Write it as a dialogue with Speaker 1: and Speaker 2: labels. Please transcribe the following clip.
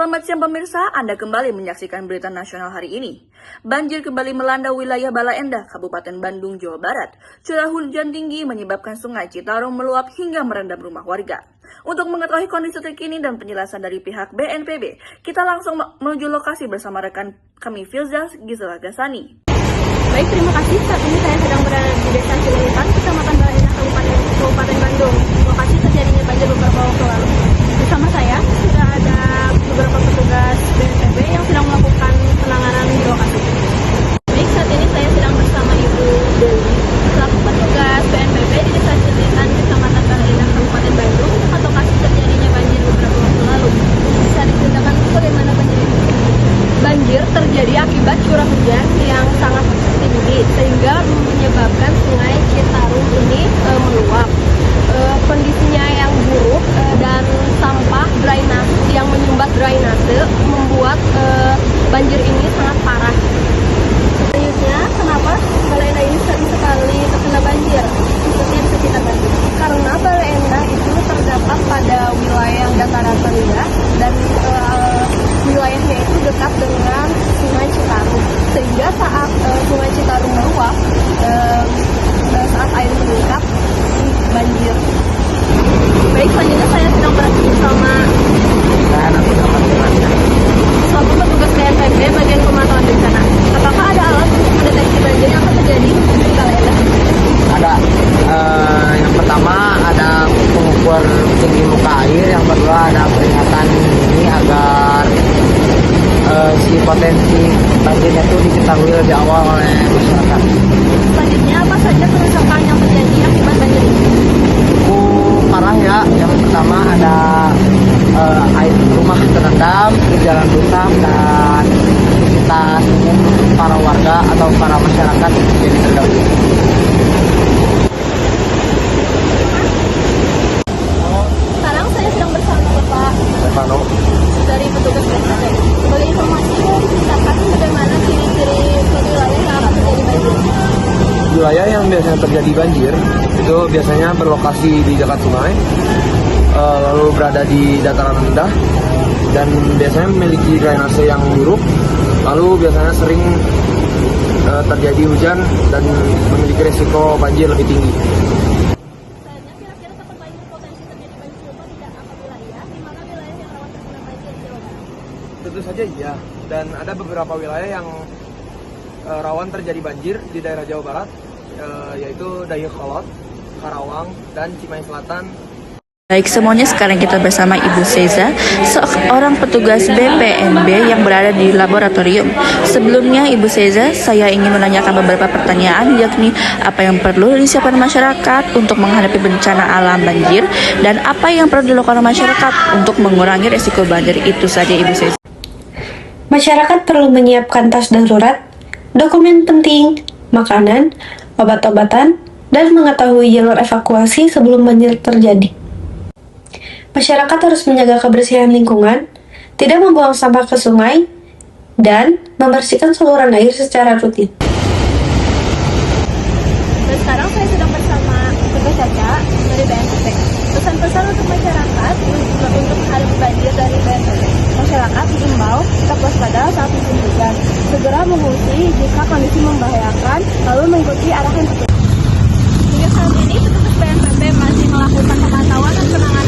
Speaker 1: Selamat siang pemirsa, Anda kembali menyaksikan berita nasional hari ini. Banjir kembali melanda wilayah Bala Endah, Kabupaten Bandung, Jawa Barat. Curah hujan tinggi menyebabkan Sungai Citarum meluap hingga merendam rumah warga. Untuk mengetahui kondisi terkini dan penjelasan dari pihak BNPB, kita langsung menuju lokasi bersama rekan kami Filza Gisela Gasani.
Speaker 2: Baik, terima kasih. Saat ini saya sedang berada di Desa Cililitan, Kecamatan Bala Endah, Kabupaten Bandung. Lokasi terjadinya banjir beberapa waktu lalu. Bersama saya sudah ada beberapa petugas BNPB yang sedang melakukan penanganan di lokasi. Baik, saat ini saya sedang bersama Ibu Dewi, selaku petugas BNPB di Desa Cililitan, Kecamatan Bala Endah, Kabupaten Bandung, atau lokasi terjadinya banjir beberapa waktu lalu. Bisa diceritakan bagaimana banjir ini? Banjir terjadi akibat curah hujan yang sangat tinggi sehingga menyebabkan Sungai Citarum ini meluap. Kondisinya yang buruk dan sampah drainase yang menyumbat drainase membuat banjir ini sangat parah. Selanjutnya, kenapa Bala Endah ini sering sekali terkena banjir? Khususnya di sekitar Bandung. Karena Bala Endah itu terdapat pada wilayah dataran rendah dan wilayahnya itu dekat dengan Sungai Citarum, sehingga saat Sungai Citarum meluap, saat air meningkat, banjir. Baik, selanjutnya saya sedang berada bersama selaku petugas BNPB bagian pemantauan bencana. Apakah ada alat untuk mendeteksi banjir yang akan terjadi di Bala Endah?
Speaker 3: Ada. Yang pertama ada pengukur tinggi muka air, yang kedua ada peringatan ini agar si potensi banjirnya itu diketahui lebih awal oleh masyarakat.
Speaker 2: Selanjutnya, apa saja kerusakan yang terjadi akibat banjir ini?
Speaker 3: Parah ya. Yang pertama ada air rumah terendam, jalan rusak, dan aktivitas umum para warga atau para masyarakat jadi terganggu.
Speaker 2: Sekarang saya sedang bersama Bapak
Speaker 3: Stefano,
Speaker 2: dari petugas BNPB. Sebagai informasi, diceritakan bagaimana ciri-ciri wilayah yang akan terjadi banjir.
Speaker 3: wilayah yang biasanya terjadi banjir itu biasanya berlokasi di dekat sungai, lalu berada di dataran rendah, dan biasanya memiliki drainase yang buruk, lalu biasanya sering terjadi hujan dan memiliki risiko banjir lebih tinggi.
Speaker 2: Kira-kira seperti ini potensi terjadi banjir tidak apa wilayah, di mana wilayah yang rawan terkena banjir di Jawa Barat?
Speaker 3: Tentu saja iya, dan ada beberapa wilayah yang rawan terjadi banjir di daerah Jawa Barat, yaitu Dayakolot, Karawang, dan Cimahi Selatan.
Speaker 1: Baik semuanya, sekarang kita bersama Ibu Seza, seorang petugas BPNB yang berada di laboratorium. Sebelumnya Ibu Seza, saya ingin menanyakan beberapa pertanyaan, yakni apa yang perlu disiapkan masyarakat untuk menghadapi bencana alam banjir, dan apa yang perlu dilakukan masyarakat untuk mengurangi risiko banjir. Itu saja Ibu Seza.
Speaker 4: Masyarakat perlu menyiapkan tas darurat, dokumen penting, makanan, obat-obatan, dan mengetahui jalur evakuasi sebelum banjir terjadi. Masyarakat harus menjaga kebersihan lingkungan, tidak membuang sampah ke sungai, dan membersihkan saluran air secara rutin.
Speaker 2: Dan sekarang saya sedang bersama petugas Caca dari BNPB. Pesan-pesan untuk masyarakat untuk menghadapi banjir dari BNPB. Masyarakat diimbau tetap waspada saat musim hujan. Segera mengungsi jika kondisi membahayakan, lalu mengikuti arahan petugas. Hingga saat ini petugas BNPB masih melakukan pemantauan dan penanganan